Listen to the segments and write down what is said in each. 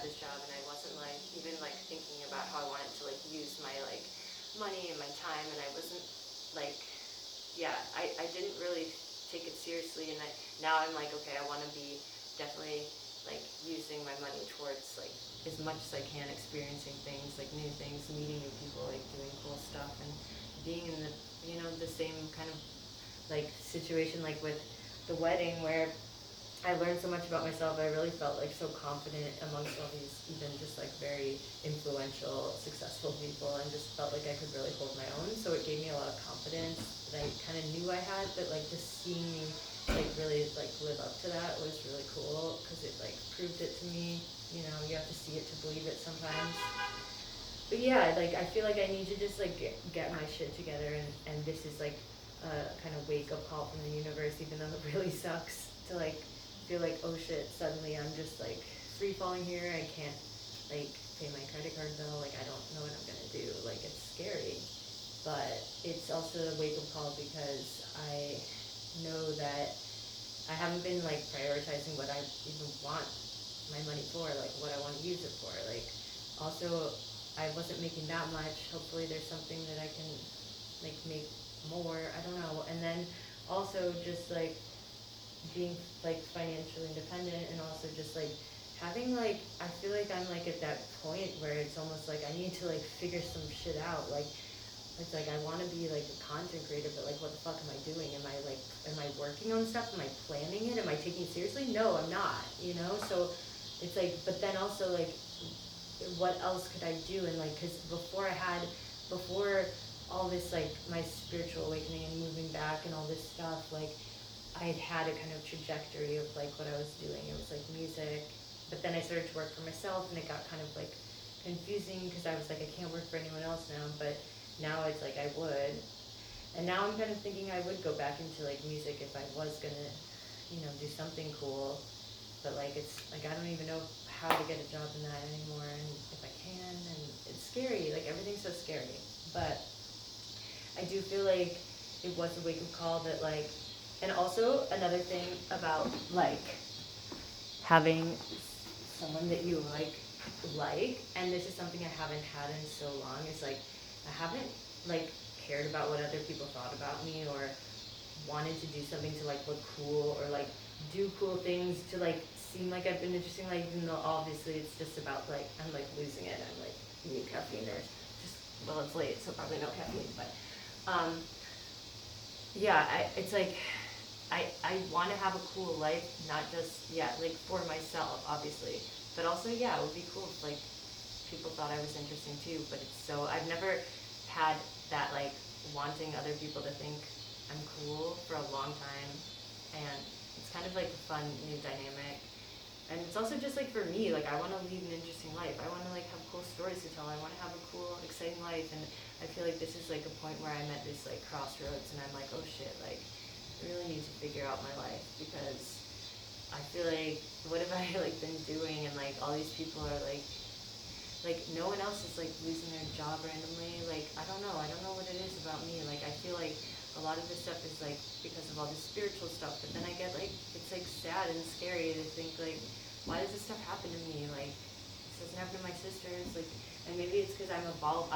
this job, and I wasn't like even like thinking about how I wanted to like use my like money and my time, and I wasn't like, yeah, I didn't really take it seriously, and now I'm like, okay, I want to be definitely like using my money towards like as much as I can, experiencing things, like new things, meeting new people, like doing cool stuff, and being in the, you know, the same kind of like situation like with the wedding where I learned so much about myself. I really felt like so confident amongst all these even just like very influential, successful people, and just felt like I could really hold my own. So it gave me a lot of confidence that I kind of knew I had, but like just seeing me like really like live up to that was really cool because it like proved it to me. You know, you have to see it to believe it sometimes. But yeah, like I feel like I need to just like get my shit together, and this is like a kind of wake up call from the universe, even though it really sucks to like feel like, oh shit, suddenly I'm just like free falling here. I can't like pay my credit card bill. Like I don't know what I'm gonna do. Like it's scary, but it's also a wake up call because I know that I haven't been like prioritizing what I even want my money for, like what I want to use it for. Like also I wasn't making that much. Hopefully there's something that I can like make more. I don't know. And then also just like being like financially independent, and also just like having like, I feel like I'm like at that point where it's almost like I need to like figure some shit out. Like it's like I want to be like a content creator, but like what the fuck am I doing? Am I working on stuff? Am I planning it? Am I taking it seriously? No, I'm not, you know? So it's like, but then also like what else could I do? And like, because before all this like my spiritual awakening and moving back and all this stuff, like I had a kind of trajectory of like what I was doing. It was like music, but then I started to work for myself, and it got kind of like confusing because I was like, I can't work for anyone else now. But now it's like I would, and now I'm kind of thinking I would go back into like music if I was gonna, you know, do something cool. But like it's like I don't even know how to get a job in that anymore, and if I can, and it's scary. Like everything's so scary. But I do feel like it was a wake up call that like, and also another thing about like having someone that you like, and this is something I haven't had in so long, is like I haven't like cared about what other people thought about me, or wanted to do something to like look cool, or like do cool things to like seem like I've been interesting, like even though obviously it's just about like I'm like losing it. I'm like need caffeine, or just, well, it's late so probably no caffeine, but yeah, it's like I want to have a cool life, not just, yeah, like for myself obviously, but also, yeah, it would be cool if like people thought I was interesting too. But it's so, I've never had that like wanting other people to think I'm cool for a long time, and it's kind of like a fun new dynamic. And it's also just like for me, like I want to lead an interesting life. I want to like have cool stories to tell. I want to have a cool, exciting life. And I feel like this is like a point where I'm at this like crossroads, and I'm like, oh shit, like I really need to figure out my life, because I feel like what have I like been doing, and like all these people are like no one else is like losing their job randomly. Like I don't know what it is about me. Like I feel like a lot of this stuff is like because of all this spiritual stuff, but then I get like, it's like sad and scary to think like, why does this stuff happen to me? Like this doesn't happen to my sisters. Like, and maybe it's because I evolve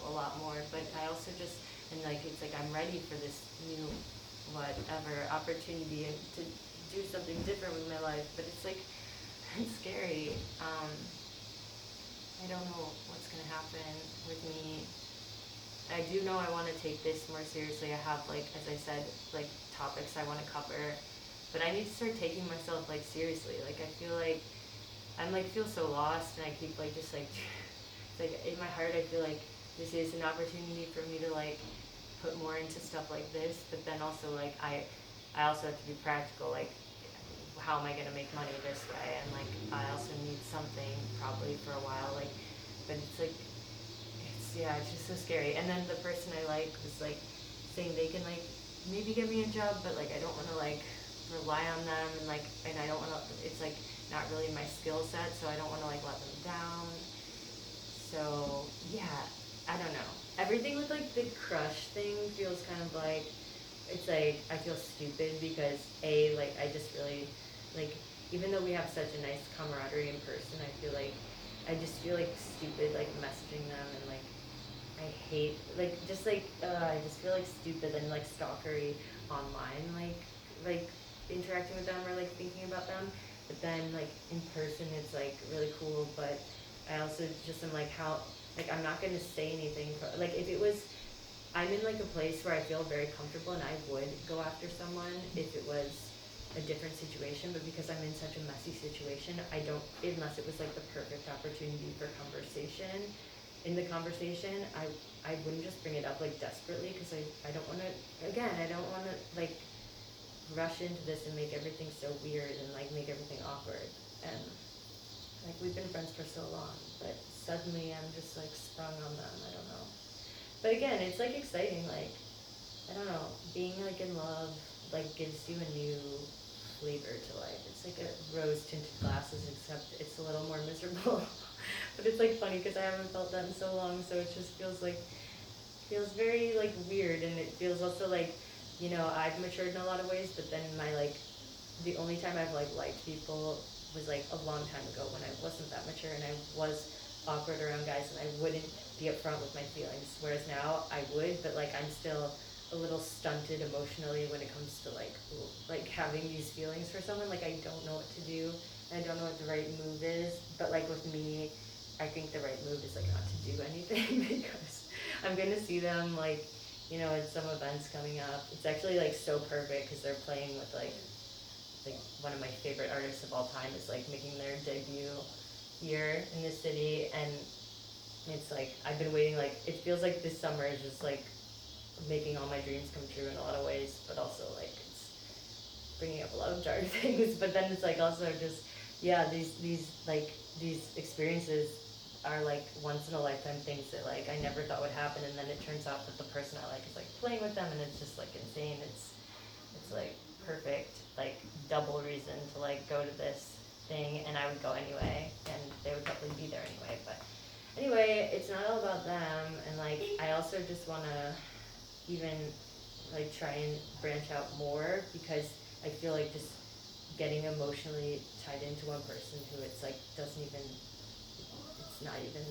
a lot more, but I also just, and like it's like I'm ready for this new whatever opportunity to do something different with my life. But it's like it's scary. I don't know what's gonna happen with me. I do know I want to take this more seriously. I have, like, as I said, like, topics I want to cover. But I need to start taking myself, like, seriously. Like, I feel like I'm, like, feel so lost, and I keep, like, just, like, it's like, in my heart, I feel like this is an opportunity for me to, like, put more into stuff like this. But then also, like, I also have to be practical. Like, how am I going to make money this way? And, like, I also need something probably for a while. Like, but it's, like, yeah, it's just so scary. And then the person I like was like saying they can like maybe get me a job, but like I don't want to like rely on them, and like, and I don't want to, it's like not really my skill set, so I don't want to like let them down. So yeah, I don't know. Everything with like the crush thing feels kind of like, it's like I feel stupid because like I just really like, even though we have such a nice camaraderie in person, I feel like I just feel like stupid like messaging them, and like I hate like just like I just feel like stupid and like stalkery online, like interacting with them or like thinking about them. But then like in person it's like really cool. But I also just am like, how, like I'm not gonna say anything like if it was, I'm in like a place where I feel very comfortable and I would go after someone if it was a different situation, but because I'm in such a messy situation, I don't, unless it was like the perfect opportunity for conversation. In the conversation, I wouldn't just bring it up like desperately, because I don't want to, again, I don't want to like rush into this and make everything so weird and like make everything awkward. And like we've been friends for so long, but suddenly I'm just like sprung on them. I don't know. But again, it's like exciting. Like I don't know, being like in love like gives you a new flavor to life. It's like a rose tinted glasses, except it's a little more miserable. But it's like funny because I haven't felt that in so long, so it just feels very like weird, and it feels also like, you know, I've matured in a lot of ways, but then my like the only time I've like liked people was like a long time ago when I wasn't that mature and I was awkward around guys and I wouldn't be upfront with my feelings. Whereas now I would, but like I'm still a little stunted emotionally when it comes to like having these feelings for someone. Like I don't know what to do, and I don't know what the right move is. But like with me, I think the right move is like not to do anything because I'm gonna see them like, you know, at some events coming up. It's actually like so perfect because they're playing with like one of my favorite artists of all time is like making their debut here in the city, and it's like I've been waiting. Like it feels like this summer is just like making all my dreams come true in a lot of ways, but also like it's bringing up a lot of dark things. But then it's like also just, yeah, these experiences are like once in a lifetime things that like I never thought would happen, and then it turns out that the person I like is like playing with them, and it's just like insane. It's like perfect, like double reason to like go to this thing, and I would go anyway, and they would probably be there anyway. But anyway, it's not all about them, and like I also just wanna even like try and branch out more, because I feel like just getting emotionally tied into one person who it's like doesn't even, it's not even,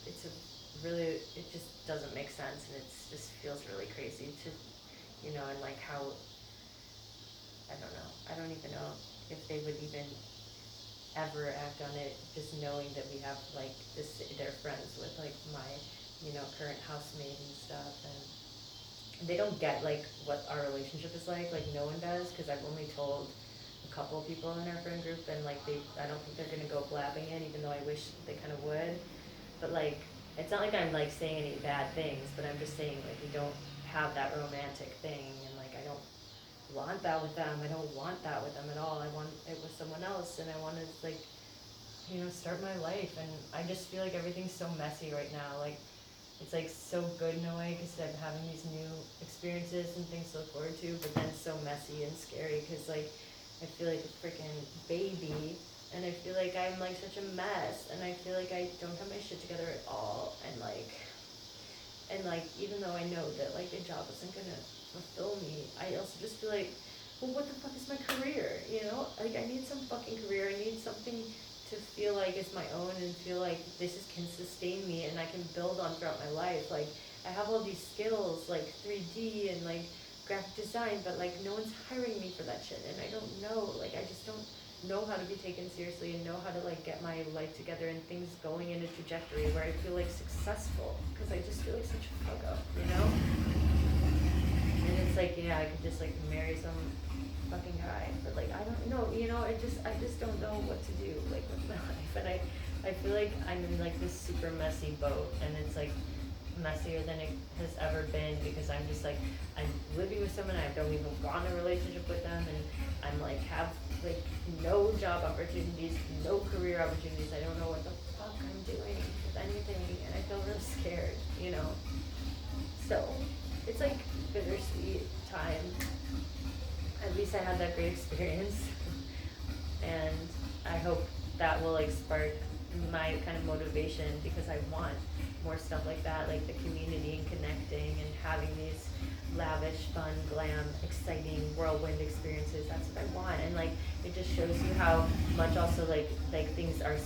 it's a really, it just doesn't make sense, and it's just feels really crazy to, you know, and like how, I don't know, I don't even know if they would even ever act on it, just knowing that we have like this, they're friends with like my, you know, current housemate and stuff, and they don't get like what our relationship is like no one does, because I've only told a couple of people in our friend group, and like I don't think they're gonna go blabbing it, even though I wish they kind of would. But like it's not like I'm like saying any bad things, but I'm just saying like we don't have that romantic thing, and like I don't want that with them. I don't want that with them at all. I want it with someone else, and I want to like, you know, start my life. And I just feel like everything's so messy right now. Like it's like so good in a way because I'm having these new experiences and things to look forward to, but then so messy and scary because like I feel like a freaking baby, and I feel like I'm like such a mess, and I feel like I don't have my shit together at all, and like even though I know that like a job isn't gonna fulfill me, I also just feel like, well, what the fuck is my career, you know? Like I need some fucking career. I need something to feel like it's my own and feel like can sustain me and I can build on throughout my life. Like I have all these skills like 3D and like graphic design, but like no one's hiring me for that shit, and I don't know, like I just don't know how to be taken seriously and know how to like get my life together and things going in a trajectory where I feel like successful, because I just feel like such a fuck up, you know? And it's like, yeah, I could just like marry some fucking guy, but like I don't know, you know, I just don't know what to do like with my life, and I feel like I'm in like this super messy boat, and it's like messier than it has ever been, because I'm just like, I'm living with someone, I don't even want a relationship with them, and I'm like have like no job opportunities, no career opportunities. I don't know what the fuck I'm doing with anything, and I feel real scared, you know. So it's like bittersweet time. At least I had that great experience, and I hope that will like spark my kind of motivation, because I want more stuff like that, like the community and connecting and having these lavish, fun, glam, exciting whirlwind experiences. That's what I want. And like it just shows you how much also like things are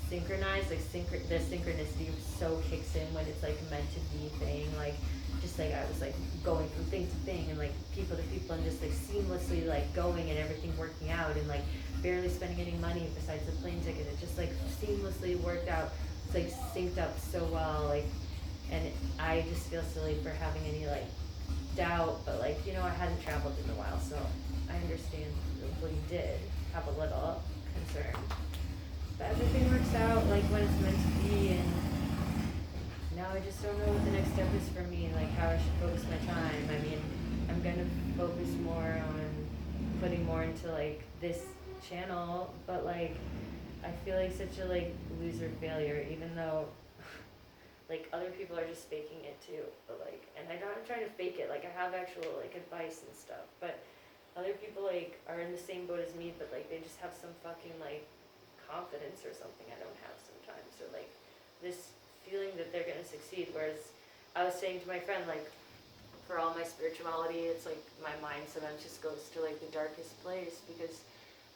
synchronized, like the synchronicity so kicks in when it's like meant to be thing, like just like I was like going from thing to thing and like people to people and just like seamlessly like going and everything working out and like barely spending any money besides the plane ticket. It just like seamlessly worked out. It's like synced up so well, like, and I just feel silly for having any like doubt, but like, you know, I hadn't traveled in a while, so I understand what he did have a little concern. But everything works out like when it's meant to be, and now I just don't know what the next step is for me, like how I should focus my time. I mean, I'm gonna focus more on putting more into like this channel, but like I feel like such a like loser failure, even though like other people are just faking it too, but like, and I'm not trying to fake it, like I have actual like advice and stuff, but other people like are in the same boat as me, but like they just have some fucking like confidence or something I don't have sometimes, or like this feeling that they're gonna succeed, whereas I was saying to my friend, like, for all my spirituality, it's like my mind sometimes just goes to like the darkest place, because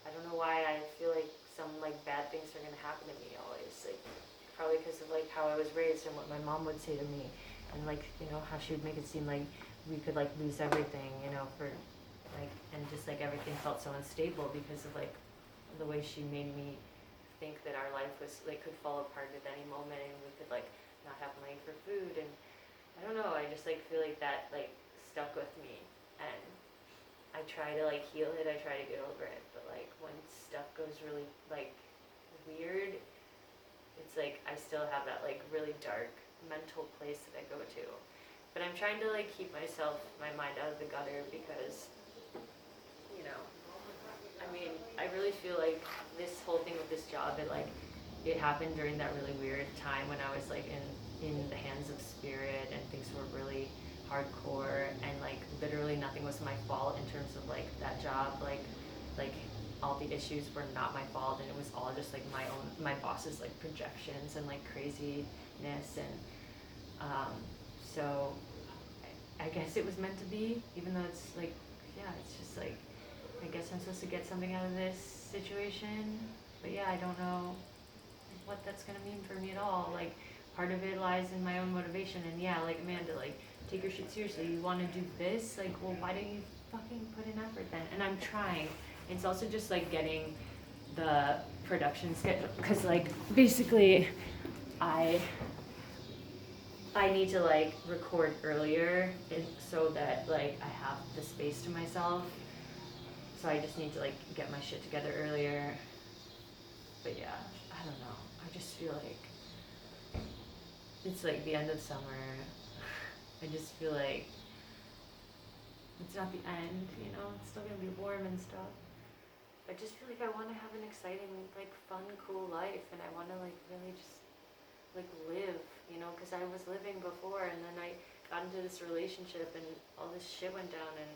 I don't know why I feel like some like bad things are gonna happen to me always, like probably because of like how I was raised and what my mom would say to me, and like, you know, how she would make it seem like we could like lose everything, you know, for like, and just like everything felt so unstable because of like the way she made me think that our life was like could fall apart at any moment and we could like not have money for food. And I don't know, I just like feel like that like stuck with me, and I try to like heal it, I try to get over it, but like when stuff goes really like weird, it's like I still have that like really dark mental place that I go to. But I'm trying to like keep my mind out of the gutter, because, you know, I mean, I really feel like this whole thing with this job, it happened during that really weird time when I was like in the hands of spirit and things were really hardcore, and like literally nothing was my fault in terms of like that job, like all the issues were not my fault, and it was all just like my boss's like projections and like craziness, and so I guess it was meant to be, even though it's like, yeah, it's just like, I guess I'm supposed to get something out of this situation, but yeah, I don't know what that's gonna mean for me at all. Like, part of it lies in my own motivation, and yeah, like Amanda, like, take your shit seriously. You want to do this, like, well, why don't you fucking put in effort then? And I'm trying. It's also just like getting the production schedule, because like basically I need to like record earlier, so that like I have the space to myself. So I just need to like get my shit together earlier. But yeah, I don't know. I just feel like it's like the end of summer. I just feel like it's not the end, you know? It's still gonna be warm and stuff. I just feel like I want to have an exciting, like, fun, cool life, and I want to like really just like live, you know, because I was living before, and then I got into this relationship and all this shit went down, and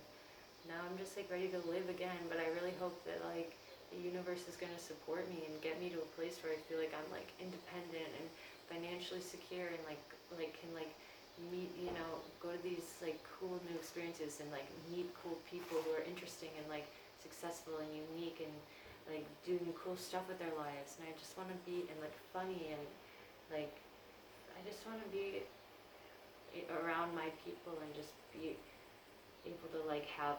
now I'm just like ready to live again. But I really hope that like the universe is gonna support me and get me to a place where I feel like I'm like independent and financially secure, and like can like meet, you know, go to these like cool new experiences and like meet cool people who are interesting and like successful and unique and like doing cool stuff with their lives. And I just want to be, and like funny, and like I just want to be around my people and just be able to like have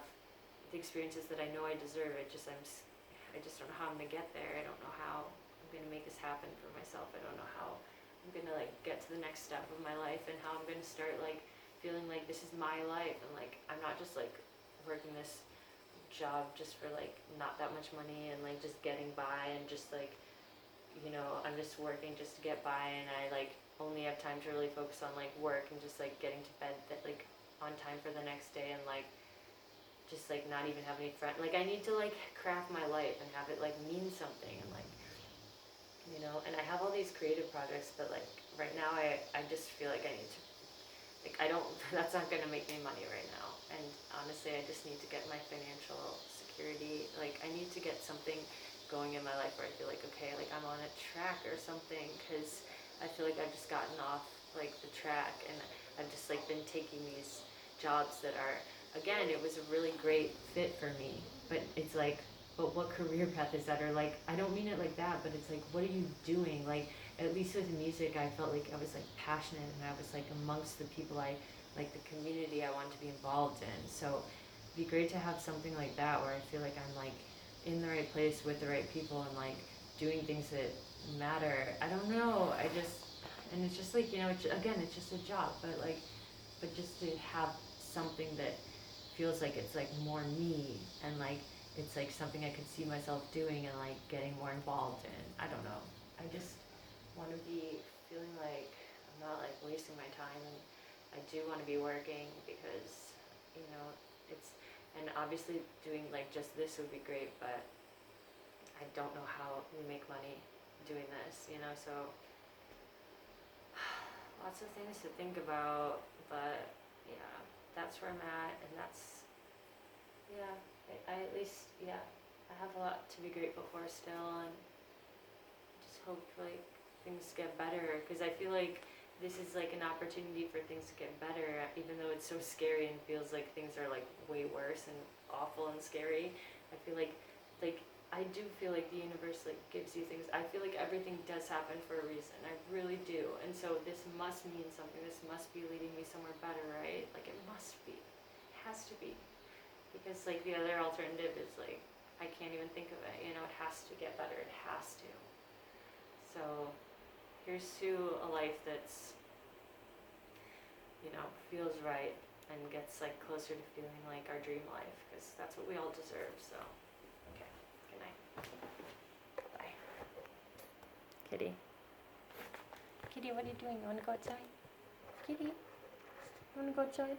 the experiences that I know I deserve. I just don't know how I'm gonna get there. I don't know how I'm gonna make this happen for myself. I don't know how I'm gonna like get to the next step of my life, and how I'm gonna start like feeling like this is my life, and like I'm not just like working this job just for like not that much money and like just getting by, and just like, you know, I'm just working just to get by, and I like only have time to really focus on like work and just like getting to bed that like on time for the next day, and like just like not even have any friends. Like I need to like craft my life and have it like mean something, and like, you know, and I have all these creative projects, but like right now I just feel like I need to, like I don't, that's not gonna make me money right now. And honestly, I just need to get my financial security. Like I need to get something going in my life where I feel like, okay, like I'm on a track or something, because I feel like I've just gotten off like the track, and I've just like been taking these jobs that are, again, it was a really great fit for me, but it's like but what career path is that? Or like, I don't mean it like that, but it's like, what are you doing? Like, at least with music, I felt like I was like passionate, and I was like amongst the people like the community I want to be involved in. So it'd be great to have something like that where I feel like I'm like in the right place with the right people and like doing things that matter. I don't know. And it's just like, again, it's just a job, but like, but just to have something that feels like it's like more me, and like it's like something I could see myself doing and like getting more involved in. I don't know. I just want to be feeling like I'm not like wasting my time, and I do want to be working because, you know, it's, and obviously doing like just this would be great, but I don't know how we make money doing this, so lots of things to think about, but yeah, that's where I'm at, and that's, yeah, I at least, yeah, I have a lot to be grateful for still, and just hope like things get better, because I feel like this is like an opportunity for things to get better, even though it's so scary and feels like things are like way worse and awful and scary. I feel like I do feel like the universe like gives you things. I feel like everything does happen for a reason. I really do. And so this must mean something. This must be leading me somewhere better, right? Like it must be. It has to be. Because like the other alternative is like I can't even think of it. It has to get better. It has to. So here's to a life that's, feels right and gets like closer to feeling like our dream life, because that's what we all deserve. So, okay. Good night. Bye. Kitty. Kitty, what are you doing? You want to go outside? Kitty, you want to go outside?